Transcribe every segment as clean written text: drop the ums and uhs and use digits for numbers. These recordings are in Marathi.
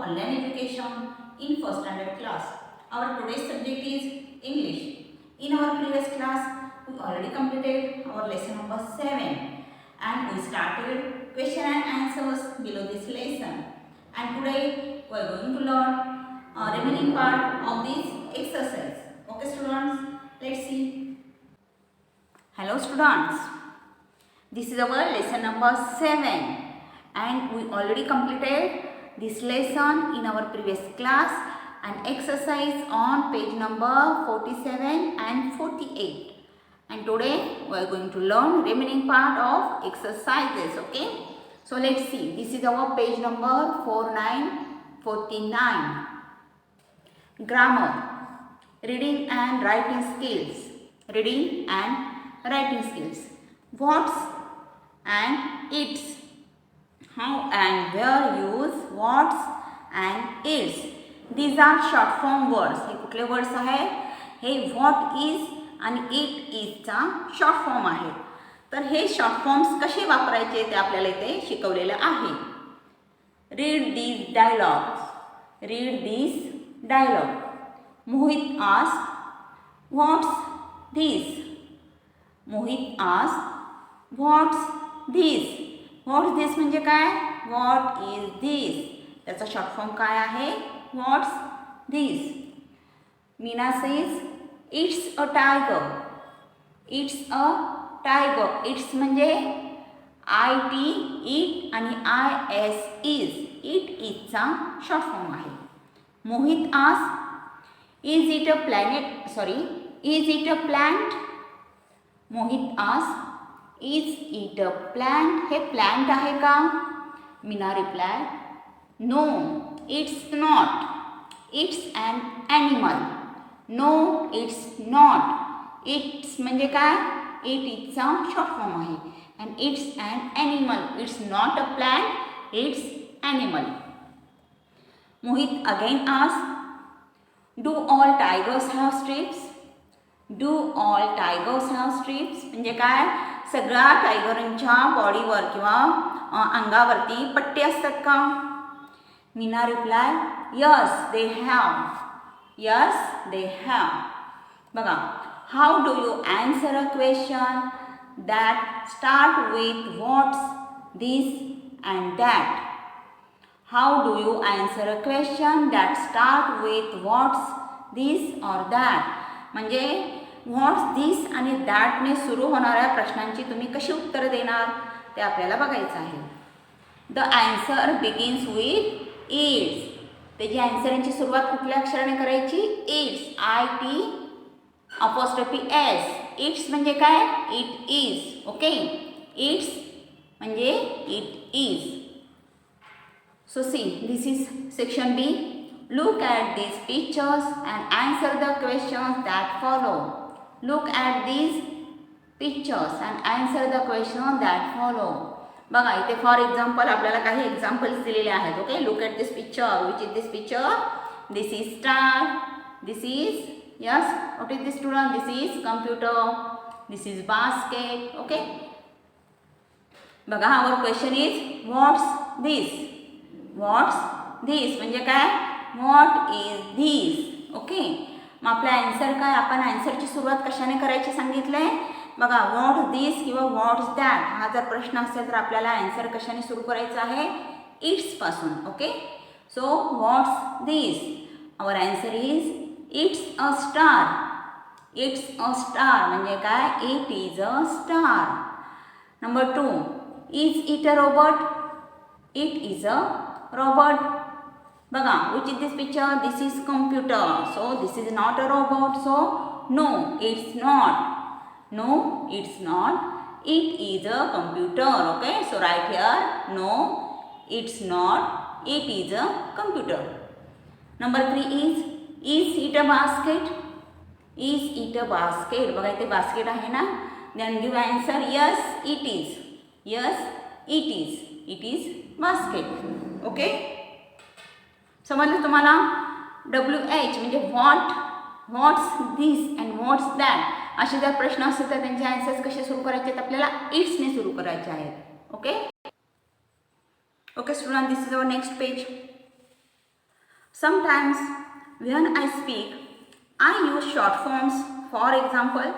online education in first standard class. Our today's subject is English. In our previous class, we already completed our lesson number 7 and we started question and answers below this lesson. And today we are going to learn remaining part of this exercise. Okay students, let's see. Hello students, this is our lesson number 7 and we already completed this lesson in our previous class and exercise on page number 47 and 48. And today we are going to learn remaining part of exercises. Okay, so let's see. This is our page number 4949. Grammar, reading and writing skills. Reading and writing skills. What's and its. How and where use what's and its. These are short form words. हे कुठले वर्ड्स आहेत? हे what is आणि it is चा शॉर्ट फॉर्म आहे. तर हे शॉर्ट फॉर्म्स कसे वापरायचे ते आपल्याला इथे शिकवलेलं आहे. Read these dialogues. Read these dialogue. Mohit asked, what's this? Mohit asked, what's this? What's this म्हणजे काय? What is this? त्याचा शॉर्ट फॉर्म काय आहे? What's this? Meena says, it's a tiger. It's a tiger. It's म्हणजे it, it आणि is is. It is चा शॉर्ट फॉर्म आहे. Mohit asked, is it a planet? Sorry, is it a plant? Mohit asked, is it a plant? हे plant आहे का? Meena replied, no, it's not. It's an animal. No, it's not. It's म्हणजे काय? It is चा शॉर्ट फॉर्म आहे. And it's an animal. It's not a plant. It's animal. Mohit again asked, do all tigers have stripes? Do all tigers have stripes? म्हणजे काय? सगळ्या टायगरांच्या बॉडीवर किंवा अंगावरती पट्टे असतात का? Meena reply, yes they have. Yes they have. बघा, how do you answer a question that start with what's this and that? How do you answer a question that start with what's this or that? म्हणजे व्हॉट्स दिस आणि दॅटने सुरू होणाऱ्या प्रश्नांची तुम्ही कशी उत्तरं देणार ते आपल्याला बघायचं आहे. The answer begins with it's. त्याची आन्सरांची सुरुवात कुठल्या अक्षराने करायची? It's. IT apostrophe S. It's म्हणजे काय? It is. ओके, इट्स म्हणजे it is. So see, this is section B. Look at these pictures and answer the questions that follow. Look at these pictures and answer the questions that follow. बघा, इथे फॉर एक्झाम्पल आपल्याला काही एक्झाम्पल्स दिलेले आहेत. Okay, look at this picture. Which is this picture? This is star. This is, yes, what is this student? This is computer. This is basket. Okay, बघा, आवर क्वेश्चन इज व्हॉट्स दिस? व्हॉट्स दिस म्हणजे काय? What is this? ओके, मग आपला आन्सर काय? आपण आन्सरची सुरुवात कशाने करायची सांगितलंय? बघा, व्हॉट्स दिस किंवा व्हॉट्स दॅट हा जर प्रश्न असेल तर आपल्याला आन्सर कशाने सुरू करायचा आहे? इट्स पासून. Okay, so what's this? Our answer is it's a star. It's a star म्हणजे काय? It is a star. Number 2, is it a robot? It is a robot. बघा, which is this picture? This is computer. So this is not a robot. So no, it's not. No, it's not. It is a computer. Okay, so write here, no, it's not. It is a computer. Number 3 is it a basket? Is it a basket? बघा, इथे basket आहे ना. Then give answer. Yes, it is. Yes, it is. It is basket. Okay. समजलं तुम्हाला? WH म्हणजे what, what's this and what's that असे जर प्रश्न असतील तर त्यांचे आन्सर्स कसे सुरू करायचे आहेत? आपल्याला इट्सने सुरू करायचे आहेत. Okay, okay student, this is our next page. Sometimes when I speak, I use short forms. For example,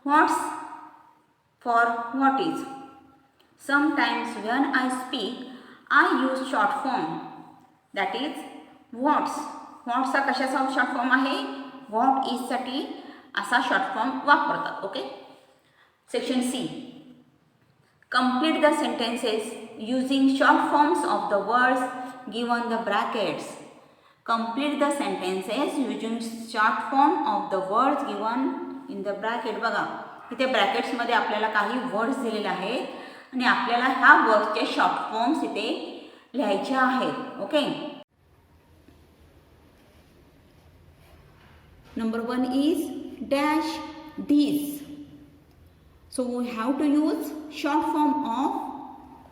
what's for what is. Sometimes when I speak, I use short form. That is what's. What's हा कशाचा शॉर्ट फॉर्म आहे? व्हॉट इजसाठी असा शॉर्ट फॉर्म वापरतात. Okay. Section C. Complete the sentences using short forms of the words given the brackets. Complete the sentences using short form of the words given in the bracket. बघा इथे ब्रॅकेट्समध्ये आपल्याला काही वर्ड्स दिलेले आहेत आणि आपल्याला ह्या वर्ड्सचे शॉर्ट फॉर्म्स इथे लिहायचे आहेत. Okay. Number 1 is dash these. So we have to use short form of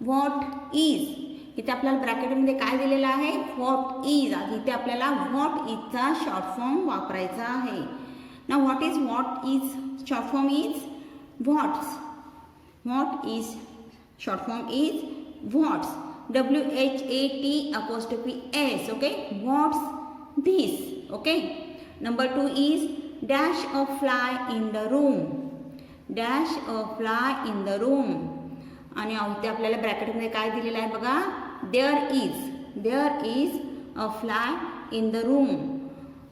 what is. इथे आपल्याला ब्रॅकेटमध्ये काय दिलेलं आहे? What is. इथे आपल्याला व्हॉट इजचा शॉर्ट फॉर्म वापरायचा आहे. ना what is short form is what's. What is short form is what's. WHAT''S. Okay. What's this. Okay. Number 2 is dash a fly in the room. Dash a fly in the room. आणि इथे आपल्याला ब्रॅकेटमध्ये काय दिलेलं आहे बघा? There is a fly in the room.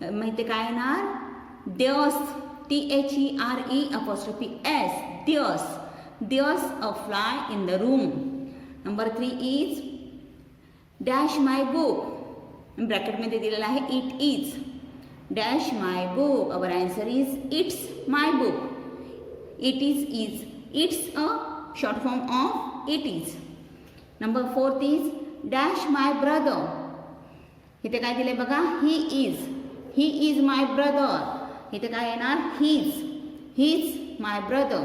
मग इथे काय येणार? There's. THERE''S. There's a fly in the room. Number 3 is dash my book. ब्रॅकेटमध्ये दिलेलं आहे it is. Dash my book. Our answer is it's my book. It is. It's a short form of it is. Number 4 is dash my brother. इथे काय दिले बघा? He is. He is my brother. इथे काय येणार? His my brother.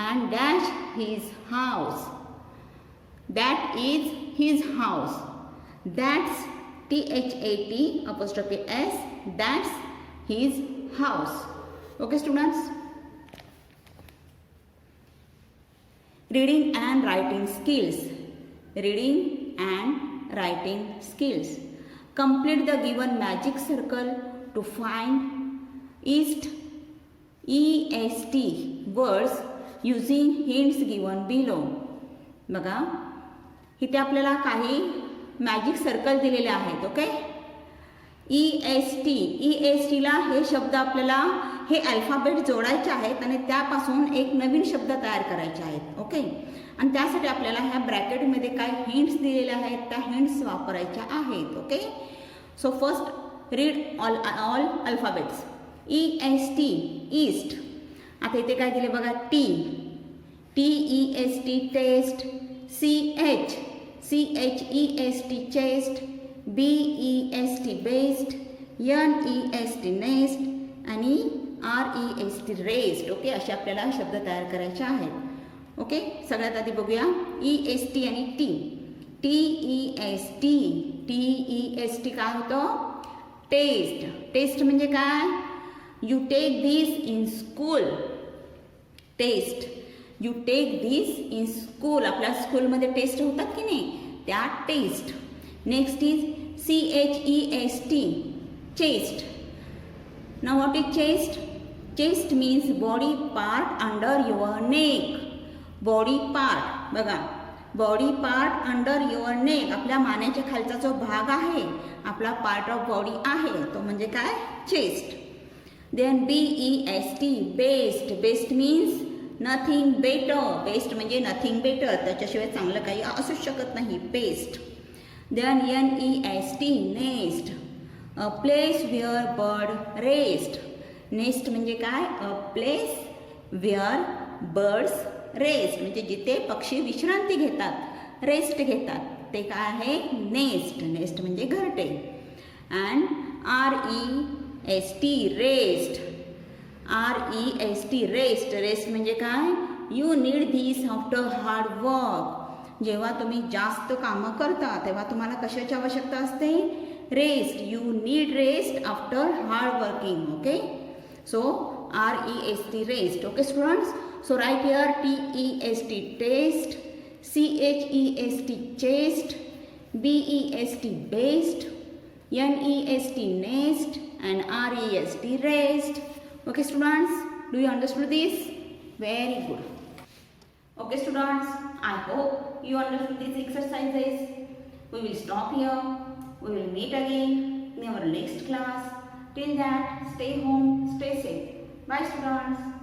And dash his house. That is his house. That's THAT''S. That's his house. Okay students. Reading and writing skills. Reading and writing skills. Complete the given magic circle to find EST words using hints given below. बघा इथे आपल्याला काही मॅजिक सर्कल दिलेले आहेत. ओके. ESTला हे शब्द आपल्याला हे अल्फाबेट जोडायचे आहेत आणि त्यापासून एक नवीन शब्द तयार करायचे आहेत. ओके. आणि त्यासाठी आपल्याला ह्या ब्रॅकेटमध्ये काय हिंट्स दिलेले आहेत त्या हिंट्स वापरायच्या आहेत. Okay. So first read all alphabets. EST east. आता इथे काय दिले बघा? TEST test. CHEST chest. BEST best. NEST nest आणि REST रेस्ट. ओके. असे आपल्याला शब्द तयार करायचे आहेत. ओके. सगळ्यात आधी बघूया EST आणि TEST काय होतं? टेस्ट म्हणजे काय? You take this in school. Test. You take this in school. आपल्या स्कूलमध्ये टेस्ट होतात की नाही? त्या test. Next is CHEST chest. Now what is chest? Chest means body part under your neck. Body part. बघा body part under your neck. आपल्या मानेच्या खालचा जो भाग आहे आपला पार्ट ऑफ बॉडी आहे तो म्हणजे काय? Chest. Then BEST best. Best means nothing better. Best म्हणजे नथिंग बेटर. त्याच्याशिवाय चांगलं काही असूच शकत नाही. Best. Then NEST nest. A place where bird rest. Nest म्हणजे काय? A place where birds rest म्हणजे जिथे पक्षी विश्रांती घेतात, रेस्ट घेतात, ते काय आहे? नेस्ट. नेस्ट म्हणजे घरटे. And REST rest. REST rest. Rest म्हणजे काय? You need this after hard work. जेव्हा तुम्ही जास्त कामं करता तेव्हा तुम्हाला कशाची आवश्यकता असते? Rest. You need rest after hard working. Okay. So REST rest. Okay students. So write here TEST taste, CHEST chest, BEST based, N-E-S-T, nest, and R-E-S-T, rest. Okay, students, do you understand this? Very good. Okay, students, I hope you understood these exercises. We will stop here. We will meet again in our next class. Till that, stay home, stay safe. Bye, students.